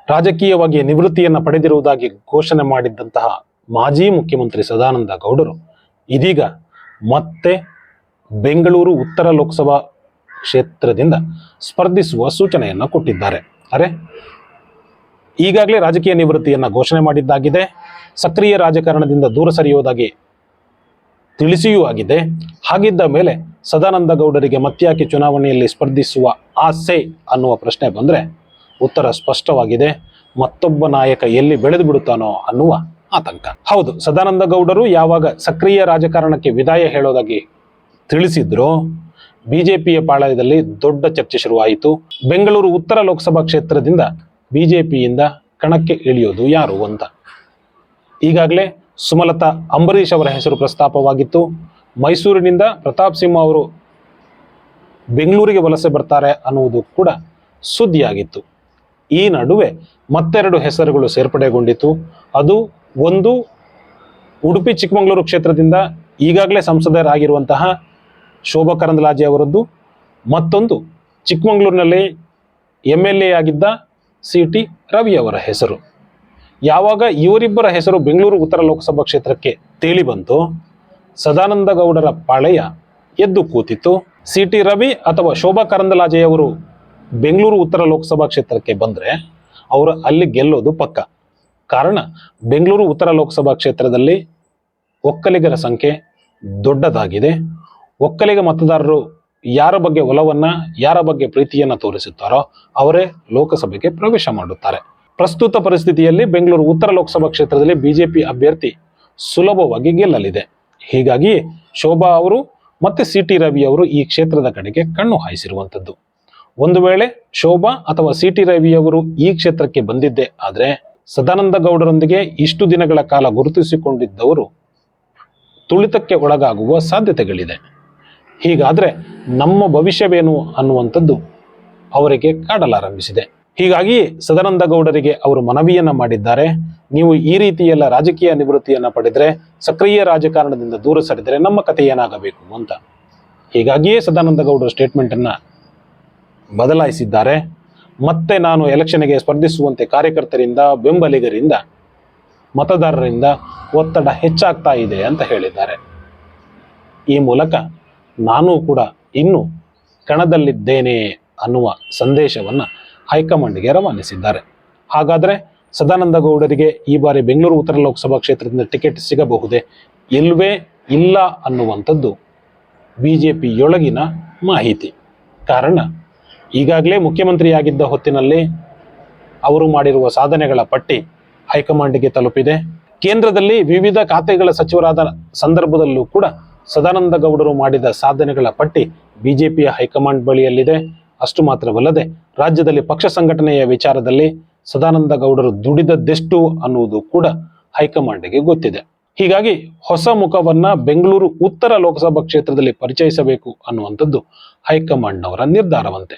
ರಾಜಕೀಯವಾಗಿ ನಿವೃತ್ತಿಯನ್ನು ಪಡೆದಿರುವುದಾಗಿ ಘೋಷಣೆ ಮಾಡಿದ್ದಂತಹ ಮಾಜಿ ಮುಖ್ಯಮಂತ್ರಿ ಸದಾನಂದ ಗೌಡರು ಇದೀಗ ಮತ್ತೆ ಬೆಂಗಳೂರು ಉತ್ತರ ಲೋಕಸಭಾ ಕ್ಷೇತ್ರದಿಂದ ಸ್ಪರ್ಧಿಸುವ ಸೂಚನೆಯನ್ನು ಕೊಟ್ಟಿದ್ದಾರೆ. ಈಗಾಗಲೇ ರಾಜಕೀಯ ನಿವೃತ್ತಿಯನ್ನು ಘೋಷಣೆ ಮಾಡಿದ್ದಾಗಿದೆ. ಸಕ್ರಿಯ ರಾಜಕಾರಣದಿಂದ ದೂರ ಸರಿಯುವುದಾಗಿ ತಿಳಿಸಿಯೂ ಆಗಿದೆ. ಹಾಗಿದ್ದ ಮೇಲೆ ಸದಾನಂದ ಗೌಡರಿಗೆ ಮತ್ತ್ಯಾಕೆ ಚುನಾವಣೆಯಲ್ಲಿ ಸ್ಪರ್ಧಿಸುವ ಆಸೆ ಅನ್ನುವ ಪ್ರಶ್ನೆ ಬಂದರೆ ಉತ್ತರ ಸ್ಪಷ್ಟವಾಗಿದೆ. ಮತ್ತೊಬ್ಬ ನಾಯಕ ಎಲ್ಲಿ ಬೆಳೆದು ಬಿಡುತ್ತಾನೋ ಅನ್ನುವ ಆತಂಕ. ಹೌದು, ಸದಾನಂದ ಗೌಡರು ಯಾವಾಗ ಸಕ್ರಿಯ ರಾಜಕಾರಣಕ್ಕೆ ವಿದಾಯ ಹೇಳೋದಾಗಿ ತಿಳಿಸಿದ್ರು, ಬಿಜೆಪಿಯ ಪಾಳಯದಲ್ಲಿ ದೊಡ್ಡ ಚರ್ಚೆ ಶುರುವಾಯಿತು. ಬೆಂಗಳೂರು ಉತ್ತರ ಲೋಕಸಭಾ ಕ್ಷೇತ್ರದಿಂದ ಬಿಜೆಪಿಯಿಂದ ಕಣಕ್ಕೆ ಇಳಿಯೋದು ಯಾರು ಅಂತ. ಈಗಾಗಲೇ ಸುಮಲತಾ ಅಂಬರೀಶ್ ಅವರ ಹೆಸರು ಪ್ರಸ್ತಾಪವಾಗಿತ್ತು. ಮೈಸೂರಿನಿಂದ ಪ್ರತಾಪ್ ಸಿಂಹ ಅವರು ಬೆಂಗಳೂರಿಗೆ ವಲಸೆ ಬರ್ತಾರೆ ಅನ್ನುವುದು ಕೂಡ ಸುದ್ದಿಯಾಗಿತ್ತು. ಈ ನಡುವೆ ಮತ್ತೆರಡು ಹೆಸರುಗಳು ಸೇರ್ಪಡೆಗೊಂಡಿತು. ಅದು ಒಂದು ಉಡುಪಿ ಚಿಕ್ಕಮಗಳೂರು ಕ್ಷೇತ್ರದಿಂದ ಈಗಾಗಲೇ ಸಂಸದರಾಗಿರುವಂತಹ ಶೋಭಾ ಕರಂದ್ಲಾಜೆ ಅವರದ್ದು, ಮತ್ತೊಂದು ಚಿಕ್ಕಮಗಳೂರಿನಲ್ಲಿ MLA ಆಗಿದ್ದ CT ರವಿ ಅವರ ಹೆಸರು. ಯಾವಾಗ ಇವರಿಬ್ಬರ ಹೆಸರು ಬೆಂಗಳೂರು ಉತ್ತರ ಲೋಕಸಭಾ ಕ್ಷೇತ್ರಕ್ಕೆ ತೇಲಿ ಬಂತು, ಸದಾನಂದ ಗೌಡರ ಪಾಳೆಯ ಎದ್ದು ಕೂತಿತ್ತು. CT ರವಿ ಅಥವಾ ಶೋಭಾ ಕರಂದ್ಲಾಜೆಯವರು ಬೆಂಗಳೂರು ಉತ್ತರ ಲೋಕಸಭಾ ಕ್ಷೇತ್ರಕ್ಕೆ ಬಂದರೆ ಅವರು ಅಲ್ಲಿ ಗೆಲ್ಲೋದು ಪಕ್ಕ. ಕಾರಣ ಬೆಂಗಳೂರು ಉತ್ತರ ಲೋಕಸಭಾ ಕ್ಷೇತ್ರದಲ್ಲಿ ಒಕ್ಕಲಿಗರ ಸಂಖ್ಯೆ ದೊಡ್ಡದಾಗಿದೆ. ಒಕ್ಕಲಿಗ ಮತದಾರರು ಯಾರ ಬಗ್ಗೆ ಒಲವನ್ನ, ಯಾರ ಬಗ್ಗೆ ಪ್ರೀತಿಯನ್ನ ತೋರಿಸುತ್ತಾರೋ ಅವರೇ ಲೋಕಸಭೆಗೆ ಪ್ರವೇಶ ಮಾಡುತ್ತಾರೆ. ಪ್ರಸ್ತುತ ಪರಿಸ್ಥಿತಿಯಲ್ಲಿ ಬೆಂಗಳೂರು ಉತ್ತರ ಲೋಕಸಭಾ ಕ್ಷೇತ್ರದಲ್ಲಿ ಬಿಜೆಪಿ ಅಭ್ಯರ್ಥಿ ಸುಲಭವಾಗಿ ಗೆಲ್ಲಲಿದೆ. ಹೀಗಾಗಿ ಶೋಭಾ ಅವರು ಮತ್ತೆ CT ರವಿ ಅವರು ಈ ಕ್ಷೇತ್ರದ ಕಡೆಗೆ ಕಣ್ಣು ಹಾಯಿಸಿರುವಂಥದ್ದು. ಒಂದು ವೇಳೆ ಶೋಭಾ ಅಥವಾ CT ರವಿ ಅವರು ಈ ಕ್ಷೇತ್ರಕ್ಕೆ ಬಂದಿದ್ದೇ ಆದ್ರೆ ಸದಾನಂದ ಗೌಡರೊಂದಿಗೆ ಇಷ್ಟು ದಿನಗಳ ಕಾಲ ಗುರುತಿಸಿಕೊಂಡಿದ್ದವರು ತುಳಿತಕ್ಕೆ ಒಳಗಾಗುವ ಸಾಧ್ಯತೆಗಳಿದೆ. ಹೀಗಾದ್ರೆ ನಮ್ಮ ಭವಿಷ್ಯವೇನು ಅನ್ನುವಂಥದ್ದು ಅವರಿಗೆ ಕಾಡಲಾರಂಭಿಸಿದೆ. ಹೀಗಾಗಿ ಸದಾನಂದ ಗೌಡರಿಗೆ ಅವರು ಮನವಿಯನ್ನ ಮಾಡಿದ್ದಾರೆ. ನೀವು ಈ ರೀತಿಯೆಲ್ಲ ರಾಜಕೀಯ ನಿವೃತ್ತಿಯನ್ನ ಪಡೆದ್ರೆ, ಸಕ್ರಿಯ ರಾಜಕಾರಣದಿಂದ ದೂರ ಸರಿದರೆ ನಮ್ಮ ಕಥೆ ಏನಾಗಬೇಕು ಅಂತ. ಹೀಗಾಗಿಯೇ ಸದಾನಂದ ಗೌಡರ ಸ್ಟೇಟ್ಮೆಂಟ್ ಅನ್ನ ಬದಲಾಯಿಸಿದ್ದಾರೆ. ಮತ್ತೆ ನಾನು ಎಲೆಕ್ಷನ್ಗೆ ಸ್ಪರ್ಧಿಸುವಂತೆ ಕಾರ್ಯಕರ್ತರಿಂದ, ಬೆಂಬಲಿಗರಿಂದ, ಮತದಾರರಿಂದ ಒತ್ತಡ ಹೆಚ್ಚಾಗ್ತಾ ಇದೆ ಅಂತ ಹೇಳಿದ್ದಾರೆ. ಈ ಮೂಲಕ ನಾನು ಕೂಡ ಇನ್ನು ಕಣದಲ್ಲಿದ್ದೇನೆ ಅನ್ನುವ ಸಂದೇಶವನ್ನ ಹೈಕಮಾಂಡ್ಗೆ ರವಾನಿಸಿದ್ದಾರೆ. ಹಾಗಾದ್ರೆ ಸದಾನಂದ ಗೌಡರಿಗೆ ಈ ಬಾರಿ ಬೆಂಗಳೂರು ಉತ್ತರ ಲೋಕಸಭಾ ಕ್ಷೇತ್ರದಿಂದ ಟಿಕೆಟ್ ಸಿಗಬಹುದೇ, ಇಲ್ವೇ ಇಲ್ಲ ಅನ್ನುವಂಥದ್ದು ಬಿಜೆಪಿಯೊಳಗಿನ ಮಾಹಿತಿ. ಕಾರಣ ಈಗಾಗಲೇ ಮುಖ್ಯಮಂತ್ರಿಯಾಗಿದ್ದ ಹೊತ್ತಿನಲ್ಲಿ ಅವರು ಮಾಡಿರುವ ಸಾಧನೆಗಳ ಪಟ್ಟಿ ಹೈಕಮಾಂಡ್ಗೆ ತಲುಪಿದೆ. ಕೇಂದ್ರದಲ್ಲಿ ವಿವಿಧ ಖಾತೆಗಳ ಸಚಿವರಾದ ಸಂದರ್ಭದಲ್ಲೂ ಕೂಡ ಸದಾನಂದ ಗೌಡರು ಮಾಡಿದ ಸಾಧನೆಗಳ ಪಟ್ಟಿ ಬಿಜೆಪಿಯ ಹೈಕಮಾಂಡ್ ಬಳಿಯಲ್ಲಿದೆ. ಅಷ್ಟು ಮಾತ್ರವಲ್ಲದೆ ರಾಜ್ಯದಲ್ಲಿ ಪಕ್ಷ ಸಂಘಟನೆಯ ವಿಚಾರದಲ್ಲಿ ಸದಾನಂದ ಗೌಡರು ದುಡಿದದ್ದೆಷ್ಟು ಅನ್ನುವುದು ಕೂಡ ಹೈಕಮಾಂಡ್ಗೆ ಗೊತ್ತಿದೆ. ಹೀಗಾಗಿ ಹೊಸ ಮುಖವನ್ನ ಬೆಂಗಳೂರು ಉತ್ತರ ಲೋಕಸಭಾ ಕ್ಷೇತ್ರದಲ್ಲಿ ಪರಿಚಯಿಸಬೇಕು ಅನ್ನುವಂಥದ್ದು ಹೈಕಮಾಂಡ್ನವರ ನಿರ್ಧಾರವಂತೆ.